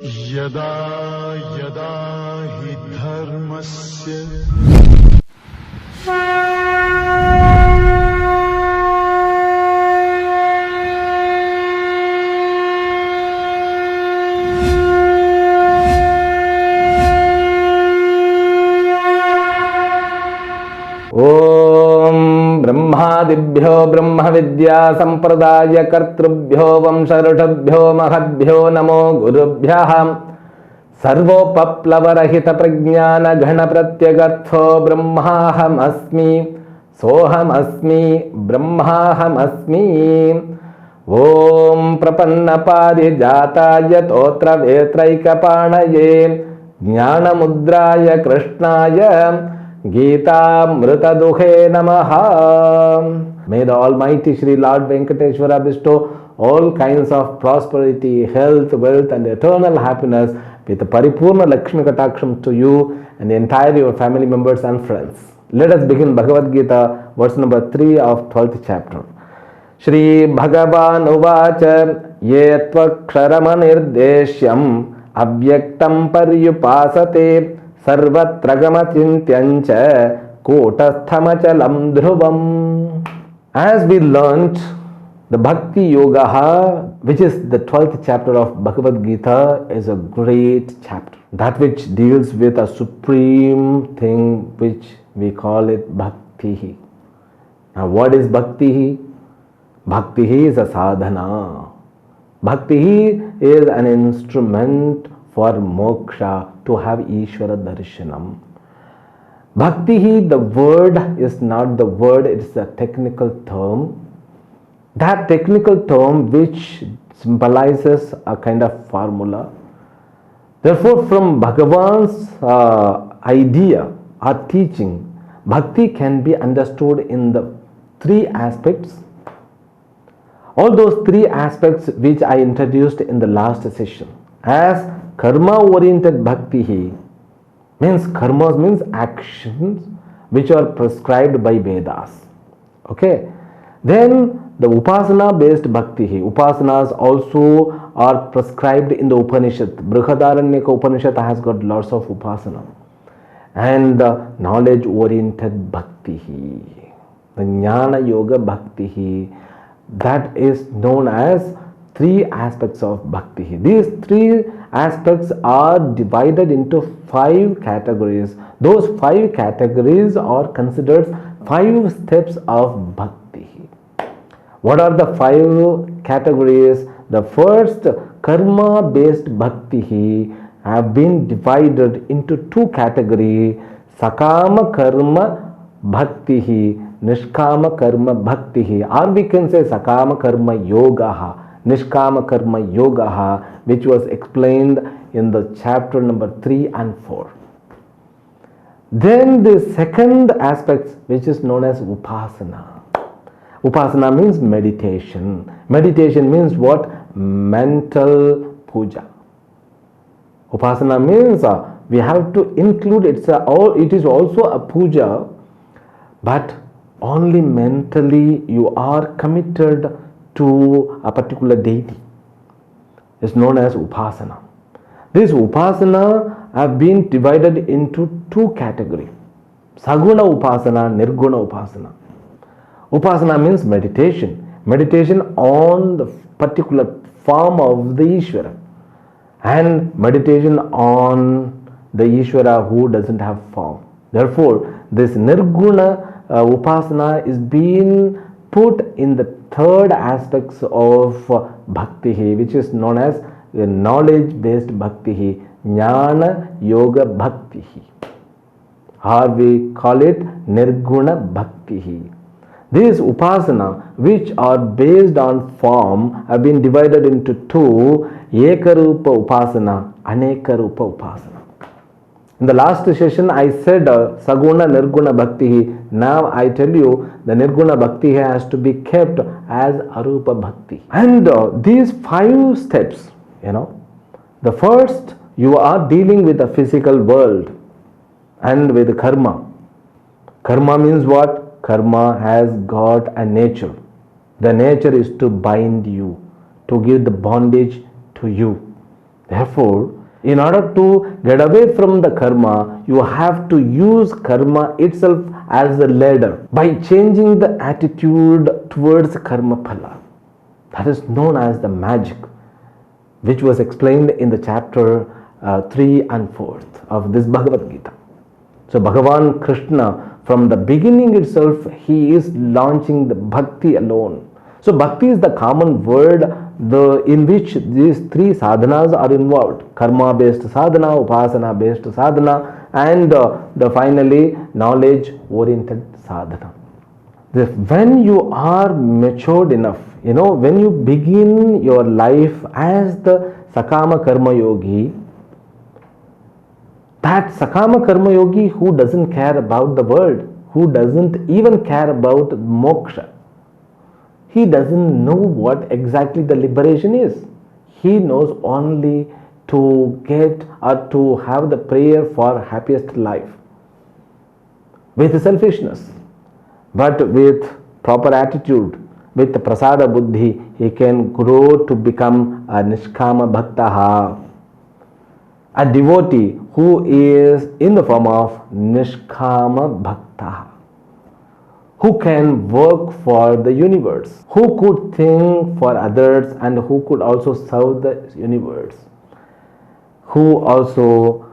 यदा यदा हि धर्मस्य ओम ब्रह्मादिभ्यो ब्रह्म विद्या संप्रदाय कर्तृभ्यो वंशऋषभ्यो महद्भ्यो नमो गुरुभ्यः सर्वोपप्लवरहित प्रज्ञान घन प्रत्यगर्थो ब्रह्माहमस्मि सोहमस्मि ब्रह्माहमस्मि। ओम प्रपन्न पारिजाताय तोत्र वेत्रैकपाणये ज्ञानमुद्राय कृष्णाय गीतामृतदुहे नमः। May the Almighty Shri Lord Venkateshwara bestow all kinds of prosperity, health, wealth and eternal happiness with Paripurna Lakshmi Kataksham to you and the entire your family members and friends. Let us begin Bhagavad Gita, verse number 3 of 12th chapter. Shri Bhagavan Uvacha Ye Tvaksharamanirdesyam Avyaktam Paryupasate Sarvatragamacintyanja Kotastamachalam Dhruvam. As we learnt, the Bhakti Yoga, which is the 12th chapter of Bhagavad Gita, is a great chapter. That which deals with a supreme thing which we call it Bhakti. Now what is Bhakti? Bhakti is a sadhana. Bhakti is an instrument for moksha, to have Ishvara Darshanam. Bhakti, the word is not the word, it is a technical term. That technical term which symbolizes a kind of formula. Therefore, from Bhagavan's idea or teaching, Bhakti can be understood in the three aspects. All those three aspects which I introduced in the last session. As karma oriented bhakti means karmas means actions which are prescribed by Vedas. Okay. Then the upasana based bhakti, upasanas also are prescribed in the Upanishad. Brihadaranyaka Upanishad has got lots of upasana. And knowledge oriented bhakti, the jnana yoga bhakti, that is known as three aspects of bhakti. These three aspects are divided into 5 categories. Those 5 categories are considered 5 steps of bhakti. What are the 5 categories? The first, karma based bhakti, have been divided into 2 categories: sakama karma bhakti, nishkama karma bhakti, or we can say sakama karma yoga, Nishkama Karma Yoga, which was explained in the chapter number 3 and 4. Then the second aspect, which is known as Upasana. Upasana means meditation. Meditation means what? Mental puja. Upasana means we have to include it is also a puja, but only mentally you are committed to a particular deity. Is known as upasana. This upasana have been divided into 2 categories: saguna upasana, nirguna upasana. Upasana means meditation on the particular form of the Ishvara, and meditation on the Ishvara who doesn't have form. Therefore, this nirguna upasana is being put in the third aspects of bhakti, which is known as knowledge based bhakti, jnana yoga bhakti, or we call it nirguna bhakti. These upasana, which are based on form, have been divided into 2: ekarupa upasana, anekarupa upasana. In the last session, I said saguna nirguna bhakti. Now I tell you the nirguna bhakti has to be kept as arupa bhakti. And these 5 steps, the first, you are dealing with the physical world and with karma. Karma means what? Karma has got a nature. The nature is to bind you, to give the bondage to you. Therefore, in order to get away from the karma, you have to use karma itself as a ladder by changing the attitude towards karma phala. That is known as the magic, which was explained in the chapter 3 and 4 of this Bhagavad Gita. So Bhagavan Krishna, from the beginning itself, he is launching the bhakti alone. So bhakti is the common word in which these three sadhanas are involved: karma based sadhana, upasana based sadhana, and the finally knowledge oriented sadhana. When you are matured enough, when you begin your life as the Sakama Karma Yogi, that Sakama Karma Yogi who doesn't care about the world, who doesn't even care about moksha, he doesn't know what exactly the liberation is. He knows only to get or to have the prayer for happiest life with selfishness. But with proper attitude, with prasada buddhi, he can grow to become a nishkama bhaktaha, a devotee who is in the form of nishkama bhaktaha, who can work for the universe, who could think for others and who could also serve the universe, who also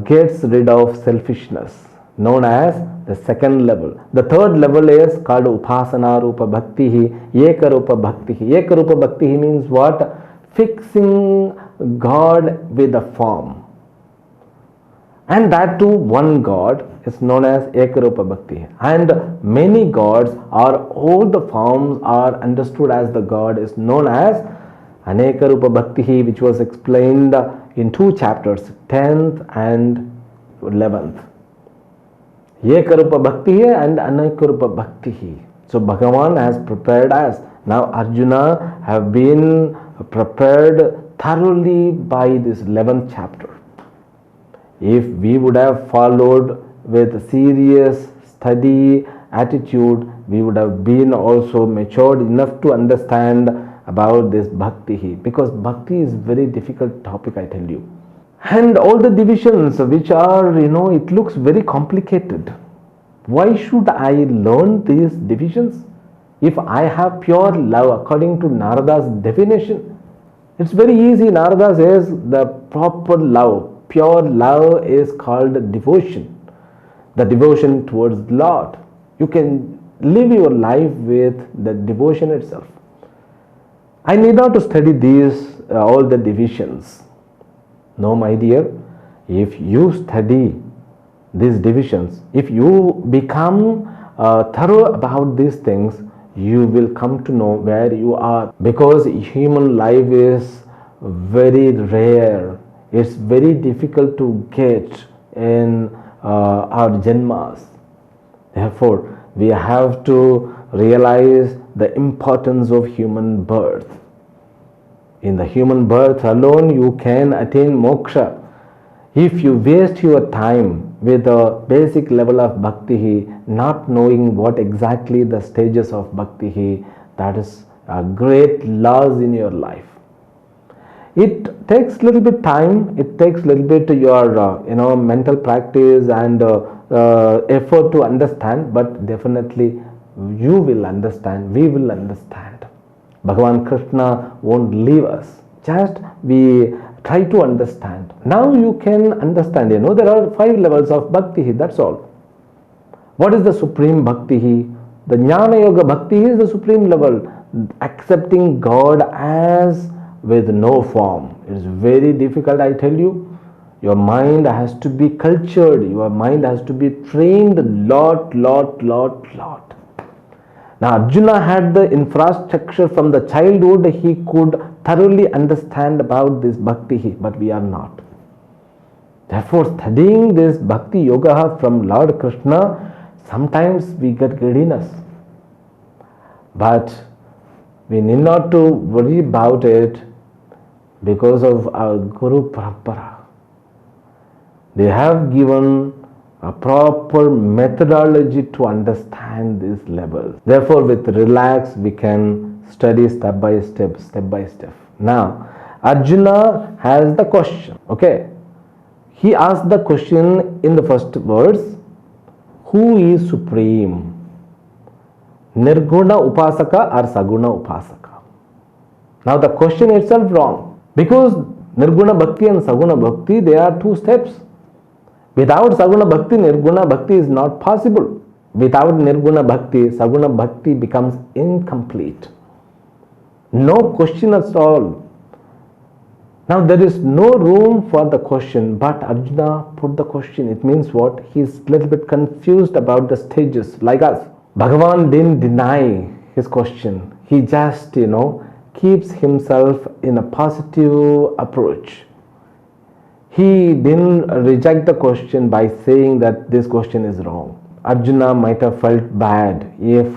gets rid of selfishness, known as the second level. The third level is called upasana rupa bhakti, eka rupa bhakti. Eka rupa bhakti means what? Fixing God with a form, and that too one God is known as Ekarupa Bhakti. And many gods or all the forms are understood as the God is known as Anekarupa Bhakti, which was explained in 2 chapters, 10th and 11th. Ekarupa Bhakti and Anekarupa Bhakti. So Bhagavan has prepared us. Now Arjuna have been prepared thoroughly by this 11th chapter. If we would have followed with serious study attitude, we would have been also matured enough to understand about this bhakti, because bhakti is very difficult topic, I tell you. And all the divisions which are, it looks very complicated. Why should I learn these divisions if I have pure love according to Narada's definition? It's very easy. Narada says the proper love, pure love is called devotion. The devotion towards the Lord. You can live your life with the devotion itself. I need not to study these all the divisions. No, my dear, if you study these divisions, if you become thorough about these things, you will come to know where you are, because human life is very rare. It's very difficult to get in our janmas. Therefore, we have to realize the importance of human birth. In the human birth alone, you can attain moksha. If you waste your time with a basic level of bhakti, not knowing what exactly the stages of bhakti, that is a great loss in your life. It takes little bit time, it takes little bit your mental practice and effort to understand, but definitely you will understand, we will understand. Bhagavan Krishna won't leave us, just we try to understand. Now you can understand, there are 5 levels of bhakti, that's all. What is the supreme bhakti? The Jnana Yoga bhakti is the supreme level, accepting God as with no form. It is very difficult, I tell you. Your mind has to be cultured, your mind has to be trained lot. Now Arjuna had the infrastructure from the childhood, he could thoroughly understand about this bhakti, but we are not. Therefore, studying this bhakti yoga from Lord Krishna, sometimes we get giddiness. But we need not to worry about it because of our Guru Parampara. They have given a proper methodology to understand these levels. Therefore, with relax, we can study step by step. Now, Arjuna has the question. Okay, he asked the question in the first verse, who is supreme? Nirguna Upasaka or Saguna Upasaka? Now the question itself wrong, because Nirguna Bhakti and Saguna Bhakti, they are two steps. Without Saguna Bhakti, Nirguna Bhakti is not possible. Without Nirguna Bhakti, Saguna Bhakti becomes incomplete. No question at all. Now there is no room for the question, but Arjuna put the question. It means what? He is a little bit confused about the stages, like us. Bhagavan didn't deny his question. He just, keeps himself in a positive approach. He didn't reject the question by saying that this question is wrong. Arjuna might have felt bad if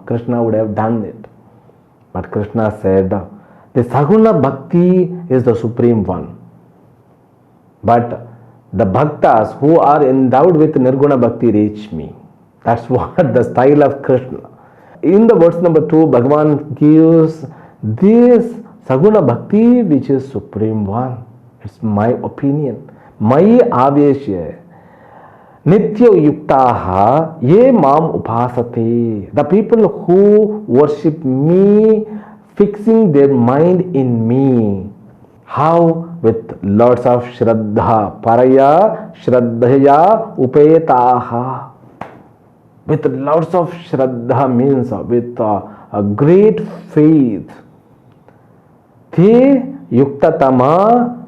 Krishna would have done it. But Krishna said, the Saguna Bhakti is the supreme one. But the bhaktas who are endowed with Nirguna Bhakti reach me. That's what the style of Krishna. In the verse number 2, Bhagavan gives this Saguna Bhakti which is supreme one. It's my opinion. Mai aveshya nitya yuktaha ye mam upasate. The people who worship me, fixing their mind in me. How? With lots of shraddha. Paraya shraddhaya upetaha. With lots of shraddha means with a great faith. Te yuktatama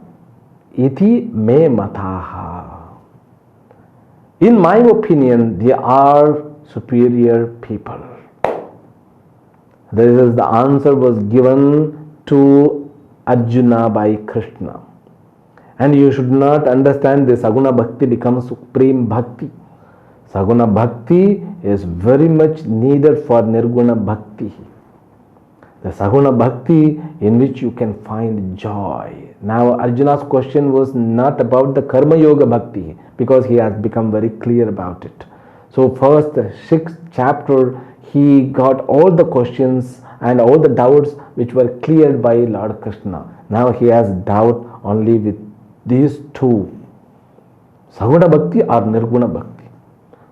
iti me mataha. In my opinion, they are superior people. This is the answer was given to Arjuna by Krishna. And you should not understand this Saguna Bhakti becomes supreme bhakti. Saguna Bhakti is very much needed for Nirguna Bhakti. The Saguna Bhakti in which you can find joy. Now Arjuna's question was not about the Karma Yoga Bhakti, because he has become very clear about it. So first, the 6th chapter, he got all the questions and all the doubts which were cleared by Lord Krishna. Now he has doubt only with these two, Saguna Bhakti or Nirguna Bhakti.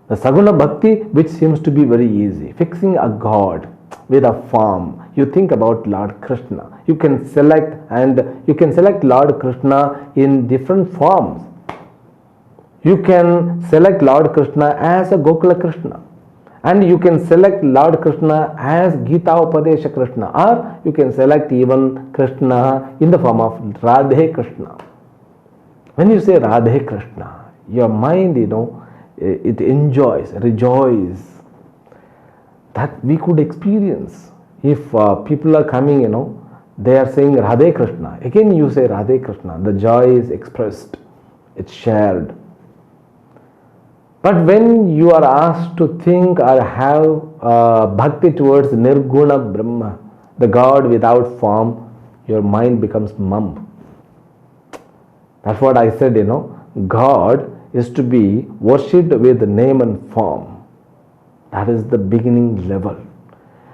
The Saguna Bhakti, which seems to be very easy, fixing a God with a form. You think about Lord Krishna. You can select Lord Krishna in different forms. You can select Lord Krishna as a Gokula Krishna, and you can select Lord Krishna as Gita Upadesha Krishna, or you can select even Krishna in the form of Radhe Krishna. When you say Radhe Krishna, your mind, it enjoys, rejoices. That we could experience. If people are coming, they are saying Radhe Krishna. Again you say Radhe Krishna. The joy is expressed. It's shared. But when you are asked to think or have bhakti towards Nirguna Brahma, the God without form, your mind becomes mum. That's what I said, God is to be worshipped with name and form. That is the beginning level.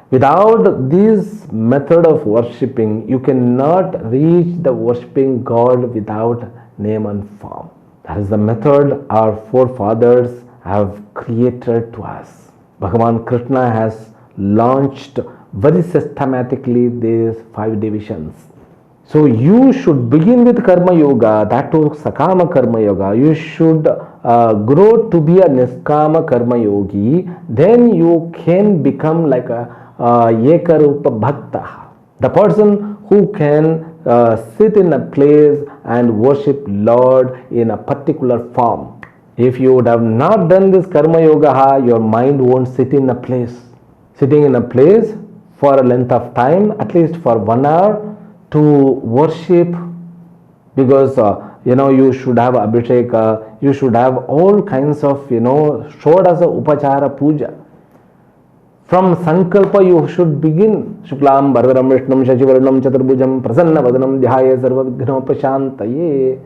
Without this method of worshipping, you cannot reach the worshipping God without name and form. That is the method our forefathers have created to us. Bhagavan Krishna has launched very systematically these 5 divisions. So you should begin with Karma Yoga, that too Sakama Karma Yoga. You should grow to be a Niskama Karma Yogi. Then you can become like a Ekarupa Bhakta. The person who can sit in a place and worship Lord in a particular form. If you would have not done this Karma Yoga, your mind won't sit in a place. Sitting in a place for a length of time, at least for 1 hour, to worship, because you should have Abhishek, you should have all kinds of Shodasa Upachara Puja. From Sankalpa you should begin. Shuklam Bharadaram Vishnum Shachivaranam Chaturbhujam Prasanna Vadanam Dhyaya Sarva Vighnopashantaye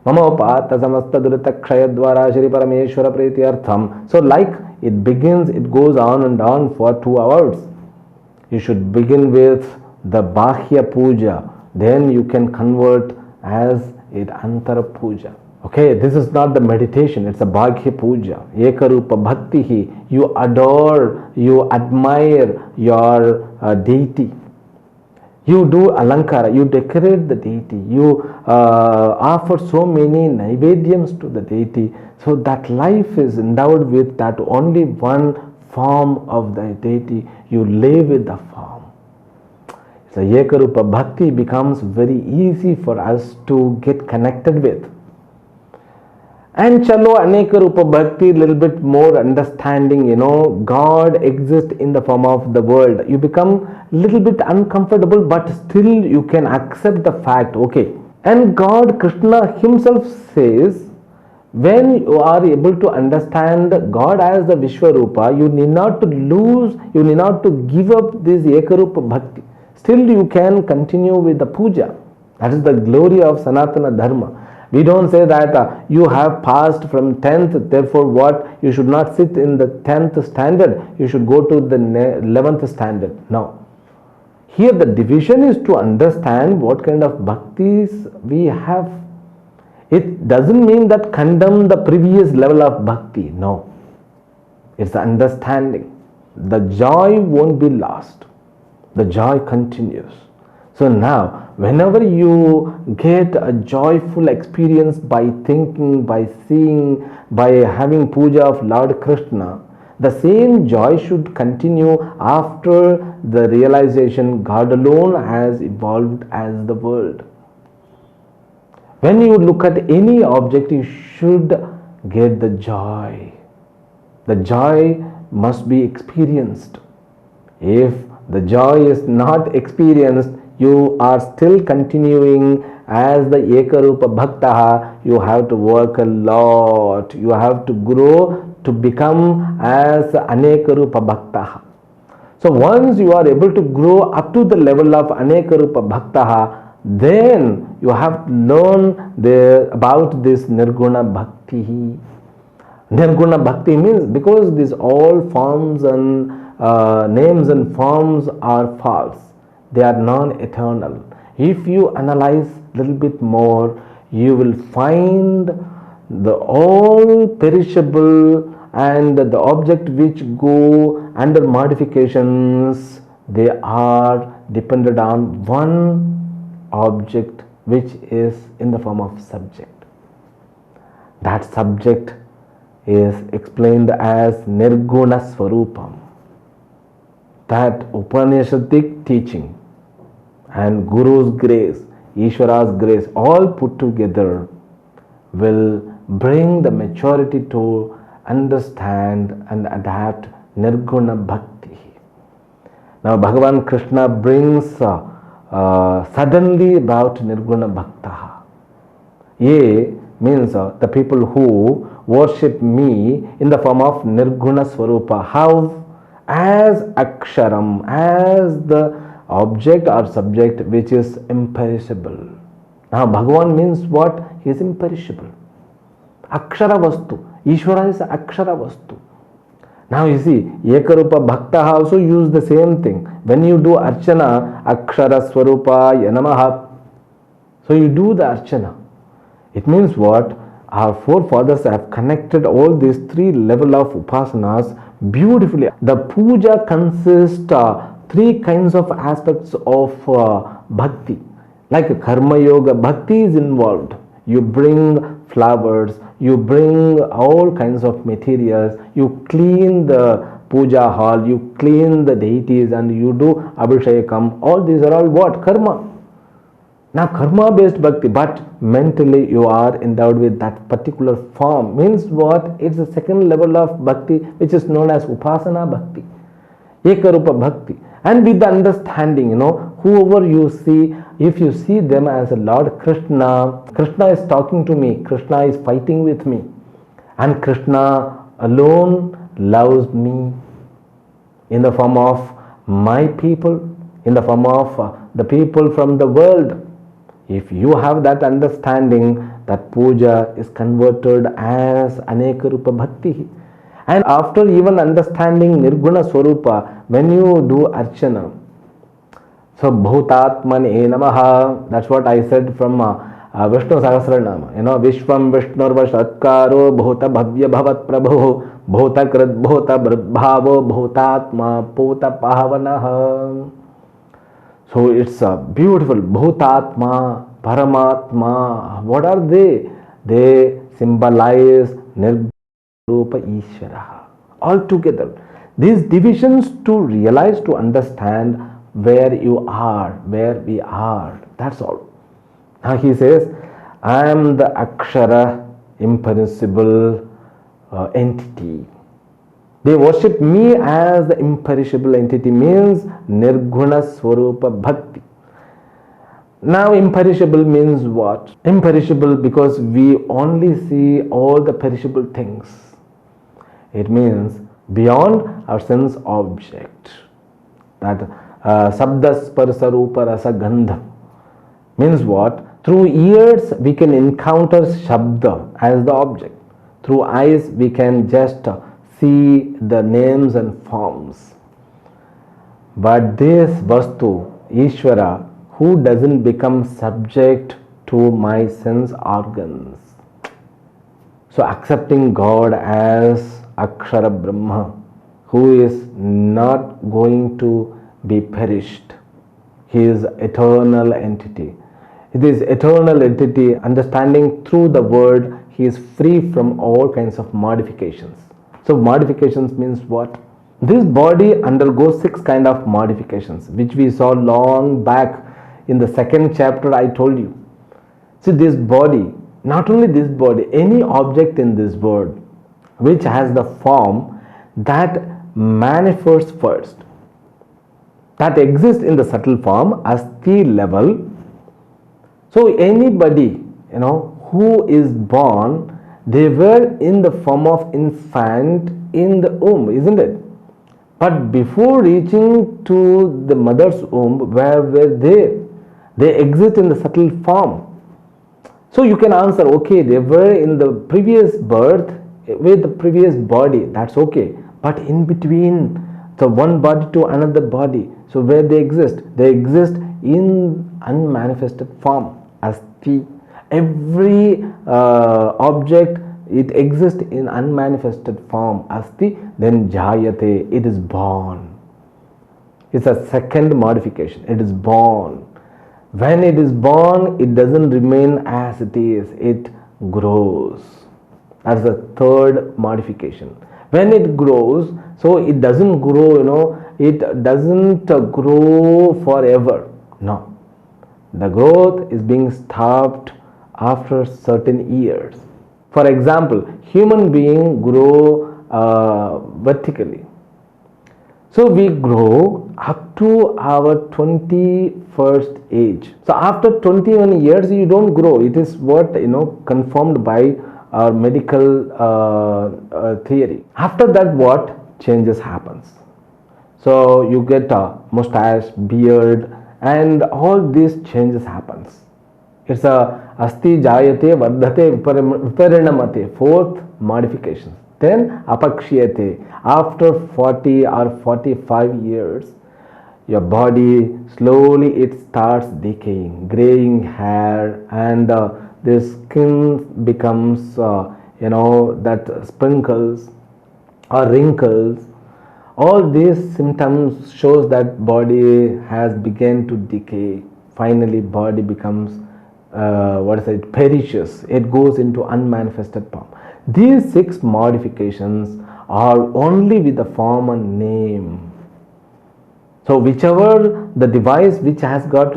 Mama Pata Samasta Durita Kshayadvara Shri Parameshwara Pretiartham. So like it begins, it goes on and on for 2 hours. You should begin with the Bahya Puja, then you can convert as it Antara Puja. Okay, this is not the meditation, it's a Bhagya Puja. Ekarupa Bhakti. You adore, you admire your deity. You do alankara, you decorate the deity, you offer so many naivedyams to the deity, so that life is endowed with that only one form of the deity. You live with the form. So Ekarupa Bhakti becomes very easy for us to get connected with. And chalo Aneka Rupa Bhakti, little bit more understanding, God exists in the form of the world. You become little bit uncomfortable, but still you can accept the fact, okay. And God, Krishna himself says, when you are able to understand God as the Vishwarupa, you need not to lose, you need not to give up this Ekarupa Bhakti. Still you can continue with the puja. That is the glory of Sanatana Dharma. We don't say that you have passed from 10th, therefore what? You should not sit in the 10th standard, you should go to the 11th standard. No. Here the division is to understand what kind of bhaktis we have. It doesn't mean that condemn the previous level of bhakti. No. It's the understanding. The joy won't be lost. The joy continues. So now, whenever you get a joyful experience by thinking, by seeing, by having puja of Lord Krishna, the same joy should continue after the realization God alone has evolved as the world. When you look at any object, you should get the joy. The joy must be experienced. If the joy is not experienced, you are still continuing as the Ekarupa Bhakta. You have to work a lot. You have to grow to become as Anekarupa Bhakta. So once you are able to grow up to the level of Anekarupa Bhakta, then you have to learn about this Nirguna Bhakti. Nirguna Bhakti means, because these all forms and names and forms are false. They are non-eternal. If you analyze a little bit more, you will find the all perishable and the object which go under modifications, they are dependent on one object which is in the form of subject. That subject is explained as Nirguna Swarupam. That Upanishadic teaching and Guru's grace, Ishvara's grace, all put together will bring the maturity to understand and adapt Nirguna Bhakti. Now Bhagavan Krishna brings suddenly about Nirguna Bhakta. Ye means the people who worship me in the form of Nirguna Swarupa. How? As Aksharam, as the object or subject which is imperishable. Now Bhagavan means what? He is imperishable. Akshara Vastu. Ishvara is Akshara Vastu. Now you see, Ekarupa Bhakta also use the same thing. When you do Archana, Akshara Swarupa Yanamaha. So you do the Archana. It means what? Our forefathers have connected all these three levels of upasanas beautifully. The puja consists three kinds of aspects of bhakti. Like karma yoga, bhakti is involved. You bring flowers, you bring all kinds of materials, you clean the puja hall, you clean the deities, and you do abhishekam. All these are all what? Karma. Now karma based bhakti, but mentally you are endowed with that particular form. Means what? It's the second level of bhakti which is known as upasana bhakti, Ekarupa Bhakti. And with the understanding, whoever you see, if you see them as a Lord Krishna, Krishna is talking to me, Krishna is fighting with me, and Krishna alone loves me in the form of my people, in the form of the people from the world. If you have that understanding, that puja is converted as Anekarupa Bhakti. And after even understanding Nirguna Swarupa, when you do Archana, So Bhutatmane Namaha. That's what I said from Vishnu Sahasranama. Vishwam Vishnurvashatkaro Bhuta Bhavya Bhavat Prabhu Bhuta Krit Bhuta Bhavo Bhutatma Puta Pavanaha. So it's a beautiful Bhutatma, Paramatma. What are they? They symbolize Nirguణ Rupa Ishvara. All together. These divisions to realize, to understand where you are, where we are. That's all. Now he says, I am the Akshara, imperishable entity. They worship me as the imperishable entity, means Nirguna Swarupa Bhakti. Now imperishable means what? Imperishable because we only see all the perishable things. It means beyond our sense object. That Sabda Sparsa Rupa Rasa Gandha means what? Through ears we can encounter Shabda as the object. Through eyes we can just see the names and forms. But this Vastu, Ishvara, who doesn't become subject to my sense organs. So accepting God as Akshara Brahma, who is not going to be perished. He is eternal entity. This eternal entity, understanding through the word, he is free from all kinds of modifications. So modifications means what? This body undergoes 6 kind of modifications, which we saw long back in the 2nd chapter. I told you. See, this body, not only this body, any object in this world which has the form that manifests first, that exists in the subtle form, asti level. So anybody, who is born, they were in the form of infant in the womb, isn't it? But before reaching to the mother's womb, where were they? They exist in the subtle form. So you can answer, okay, they were in the previous birth with the previous body, that's okay. But in between, the one body to another body, so where they exist? They exist in unmanifested form. Asti. Every object, it exists in unmanifested form. Asti, then jayate, it is born. It's a second modification. It is born. When it is born, it doesn't remain as it is. It grows. That's the third modification. When it grows, so it doesn't grow, it doesn't grow forever. No. The growth is being stopped after certain years. For example, human beings grow vertically. So we grow up to our 21st age. So after 21 years, you don't grow. It is what, confirmed by our medical theory. After that, what changes happens? So you get a mustache, beard, and all these changes happens. It's a asti jayate vardhate viparinamate, 4th modification. Then apakshiyate, after 40 or 45 years, your body slowly it starts decaying, graying hair, and the skin becomes that sprinkles or wrinkles. All these symptoms shows that body has begun to decay. Finally body becomes perishes. It goes into unmanifested form. These 6 modifications are only with the form and name. So whichever the device which has got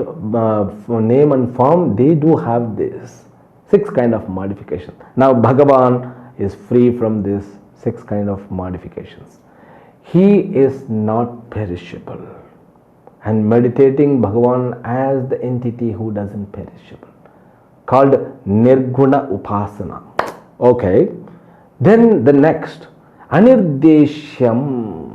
name and form, they do have this 6 kind of modification. Now Bhagavan is free from this 6 kind of modifications. He is not perishable. And meditating Bhagavan as the entity who doesn't perishable, called Nirguna Upasana. Okay. Then the next, Anirdeshyam.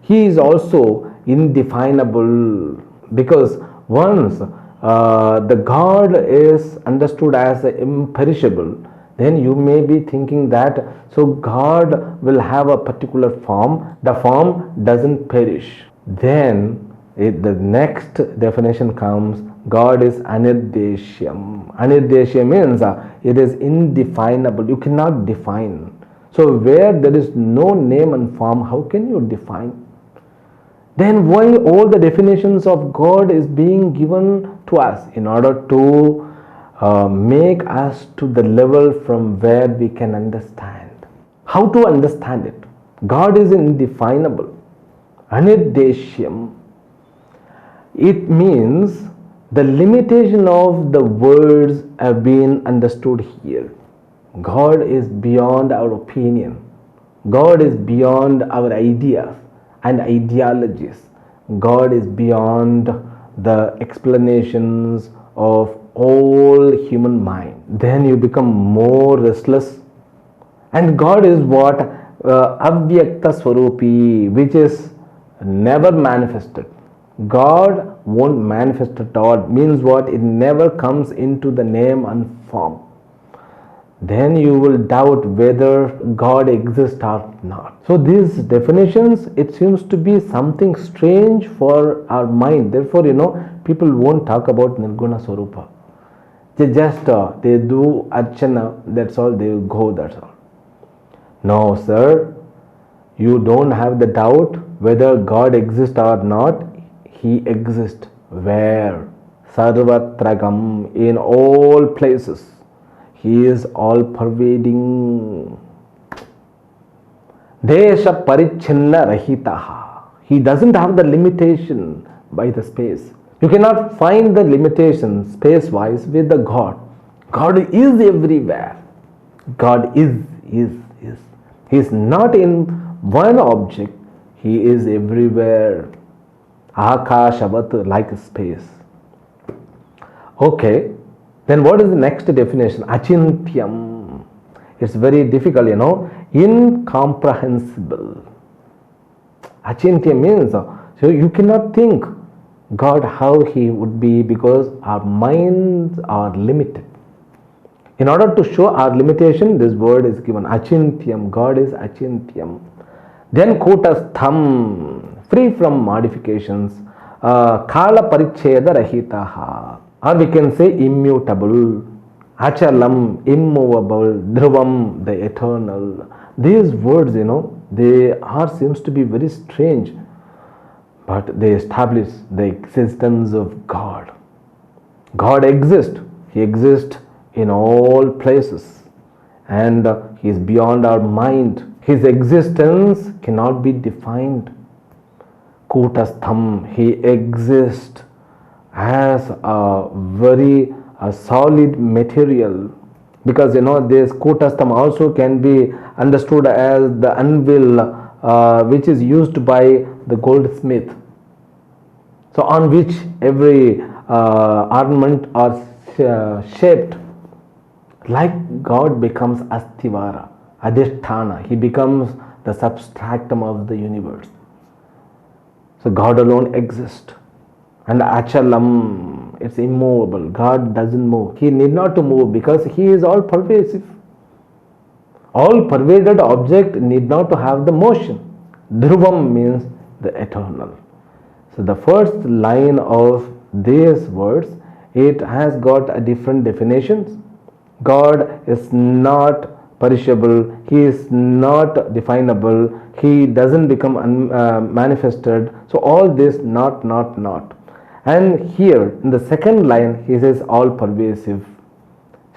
He is also indefinable, because once the God is understood as imperishable, then you may be thinking that so God will have a particular form, the form doesn't perish. Then The next definition comes, God is anirdeshyam. Anirdeshya means it is indefinable. You cannot define. So where there is no name and form, how can you define? Then why all the definitions of God is being given to us? In order to make us to the level from where we can understand. How to understand it? God is indefinable. Anirdeshyam. It means the limitation of the words have been understood here. God is beyond our opinion. God is beyond our ideas and ideologies. God is beyond the explanations of all human mind. Then you become more restless. And God is what? Avyakta Swarupi, which is never manifested. God won't manifest at all. Means what? It never comes into the name and form. Then you will doubt whether God exists or not. So these definitions, it seems to be something strange for our mind. Therefore, people won't talk about Nirguna Swarupa. They just, they do archana, that's all, they will go, that's all. No, sir, you don't have the doubt whether God exists or not. He exists where? Sarvatragam, in all places. He is all pervading. Desha parichinna rahitaha. He doesn't have the limitation by the space. You cannot find the limitation space wise with the God. God is everywhere. God is. He is not in one object. He is everywhere. Akashavat, like space. Okay. Then what is the next definition? Achintyam. It's very difficult, incomprehensible. Achintyam means, so you cannot think God how he would be, because our minds are limited. In order to show our limitation, this word is given. Achintyam. God is achintyam. Then kutastham, free from modifications. Kala paricheda rahitaha. Or we can say immutable. Achalam, immovable. Dhruvam, the eternal. These words, they seems to be very strange. But they establish the existence of God. God exists. He exists in all places. And he is beyond our mind. His existence cannot be defined. Kutastham, he exists as a very solid material. Because this kutastham also can be understood as the anvil which is used by the goldsmith. So on which every ornament are shaped. Like God becomes astivara, adhisthana. He becomes the substratum of the universe. So God alone exists. And achalam, it's immovable. God doesn't move. He need not to move because he is all pervasive. All pervaded object need not to have the motion. Dhruvam means the eternal. So the first line of these words, it has got a different definitions. God is not perishable. He is not definable. He doesn't become manifested. So all this not. And here in the second line he says all pervasive.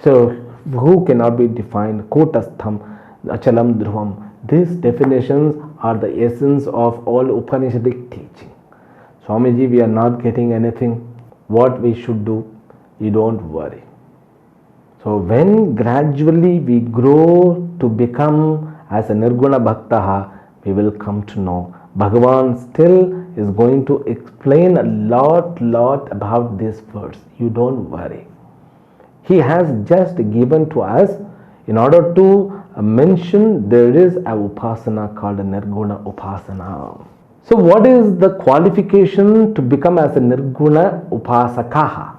So who cannot be defined? Kutastham, achalam, dhruvam. These definitions are the essence of all Upanishadic teaching. Swamiji, we are not getting anything. What we should do? You don't worry. So when gradually we grow to become as a Nirguna Bhaktaha, we will come to know. Bhagavan still is going to explain a lot about this verse. You don't worry. He has just given to us in order to mention there is a upasana called a Nirguna Upasana. So what is the qualification to become as a Nirguna Upasakaha?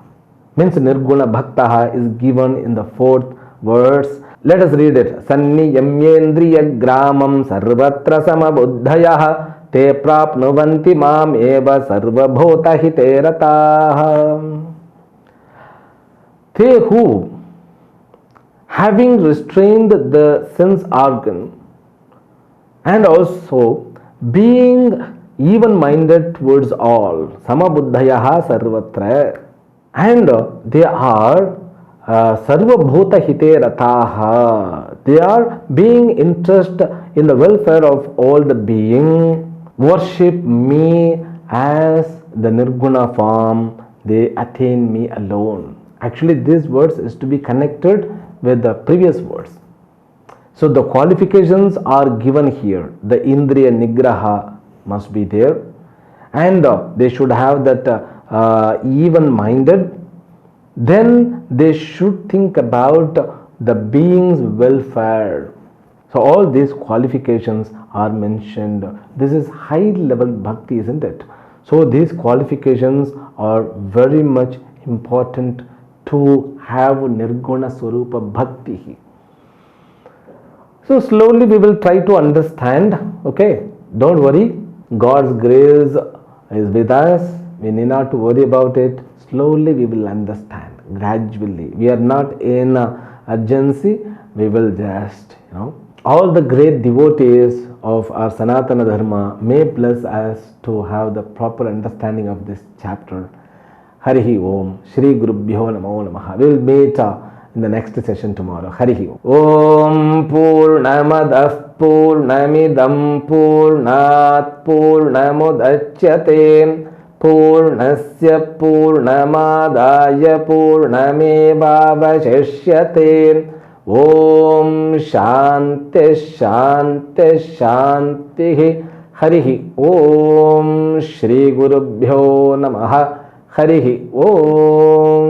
Means Nirguna Bhaktaha is given in the fourth verse. Let us read it. Sanni yamyendriya gramam sarvatra samabuddhayaha ते प्राप्नुवन्ति माम् एव सर्वभूतहिते रताः. They who, having restrained the sense organ and also being even-minded towards all, samabuddhayaha sarvatra, and they are sarvabhuta hite rataha, they are being interested in the welfare of all the being, worship me as the nirguna form, they attain me alone. Actually, these words is to be connected with the previous words. So the qualifications are given here. The indriya nigraha must be there, and they should have that even-minded. Then they should think about the being's welfare. So all these qualifications are mentioned. This is high-level bhakti, isn't it? So these qualifications are very much important to have nirguna swarupa bhakti. So slowly we will try to understand. Okay, don't worry, God's grace is with us. We need not to worry about it. Slowly we will understand, gradually. We are not in urgency. We will just, all the great devotees of our Sanatana Dharma may bless us to have the proper understanding of this chapter. Harihi Om. Shri Gurubhyo Namo Namaha. We will meet in the next session tomorrow. Harihi Om. Om Purnamadah Purnamidam Purnat Purnamudachyate Purnasya Purnamadaya Purnamevavashishyate. Om Shanti Shanti Shanti. Harihi Om. Shri Gurubhyo Namaha. Harihi Om.